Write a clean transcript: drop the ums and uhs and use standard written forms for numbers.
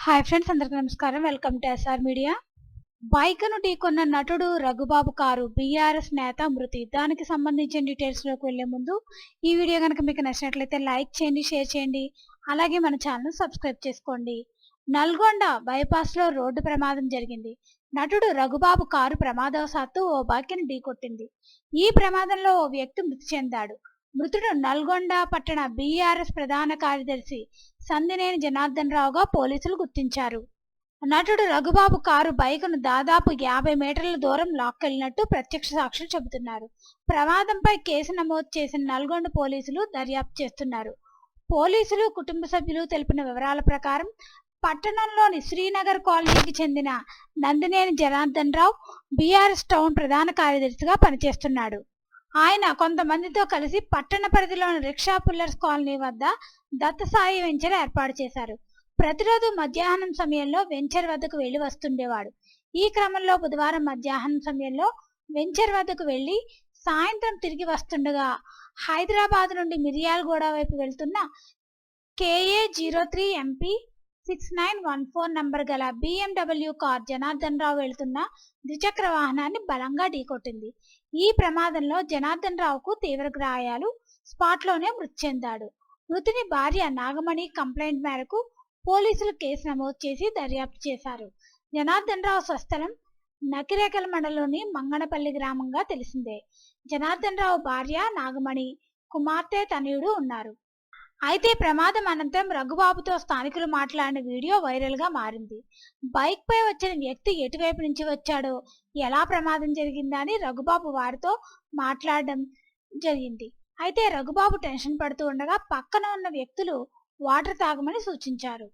Hi friends, అందరికీ నమస్కారం. Welcome to SR media. బైక్ను ఢీకొన్న నటుడు రఘుబాబు కారు బీఆర్ఎస్ నేత మృతి. దానికి సంబంధించిన డీటెయిల్స్లోకి వెళ్లే ముందు ఈ వీడియో కనుక మీకు నచ్చినట్లయితే లైక్ చేయండి, షేర్ చేయండి, అలాగే మన ఛానల్ సబ్స్క్రైబ్ చేసుకోండి. నల్గొండ బైపాస్లో రోడ్డు ప్రమాదం జరిగింది. నటుడు రఘుబాబు కారు ప్రమాదవశాత్తు ఓ బైక్ను ఢీకొట్టింది. ఈ ప్రమాదంలో ఓ వ్యక్తి మృతి చెందాడు. మృతుడు నల్గొండ పట్టణ బీఆర్ఎస్ ప్రధాన కార్యదర్శి సందినేని జనార్దన్ రావుగా పోలీసులు గుర్తించారు. నటుడు రఘుబాబు కారు బైకును దాదాపు 50 మీటర్ల దూరం లాక్కెళ్లినట్టు ప్రత్యక్ష సాక్షులు చెబుతున్నారు. ప్రమాదంపై కేసు నమోదు చేసిన నల్గొండ పోలీసులు దర్యాప్తు చేస్తున్నారు. పోలీసులు, కుటుంబ సభ్యులు తెలిపిన వివరాల ప్రకారం పట్టణంలోని శ్రీనగర్ కాలనీకి చెందిన నందినేని జనార్దన్ రావు బీఆర్ఎస్ టౌన్ ప్రధాన కార్యదర్శిగా పనిచేస్తున్నాడు. ఆయన కొంతమందితో కలిసి పట్టణ పరిధిలోని రిక్షా పుల్లర్స్ కాలనీ వద్ద దత్తసాయి వెంచర్ ఏర్పాటు చేశారు. ప్రతిరోజు మధ్యాహ్నం సమయంలో వెంచర్ వద్దకు వెళ్లి వస్తుండేవాడు. ఈ క్రమంలో బుధవారం మధ్యాహ్నం సమయంలో వెంచర్ వద్దకు వెళ్లి సాయంత్రం తిరిగి వస్తుండగా హైదరాబాద్ నుండి మిర్యాలగూడ వైపు వెళ్తున్న KA03 MP 6914 నంబర్ గల BMW కార్ జనార్దన్ రావు వెళ్తున్న ద్విచక్ర వాహనాన్ని బలంగా ఢీకొట్టింది. ఈ ప్రమాదంలో జనార్దన్ రావుకు తీవ్ర గాయాలు, స్పాట్లోనే మృతి చెందాడు. మృతుని భార్య నాగమణి కంప్లైంట్ మేరకు పోలీసులు కేసు నమోదు చేసి దర్యాప్తు చేశారు. జనార్దన్ రావు స్వస్థలం నకిరేకల్ మండలంలోని మంగనపల్లి గ్రామంగా తెలిసిందే. జనార్దన్ రావు భార్య నాగమణి, కుమార్తె, తనయుడు ఉన్నారు. అయితే ప్రమాదం అనంతరం రఘుబాబుతో స్థానికులు మాట్లాడిన వీడియో వైరల్ గా మారింది. బైక్ పై వచ్చిన వ్యక్తి ఎటువైపు నుంచి వచ్చాడో, ఎలా ప్రమాదం జరిగిందా అని రఘుబాబు వారితో మాట్లాడడం జరిగింది. అయితే రఘుబాబు టెన్షన్ పడుతూ ఉండగా పక్కన ఉన్న వ్యక్తులు వాటర్ తాగమని సూచించారు.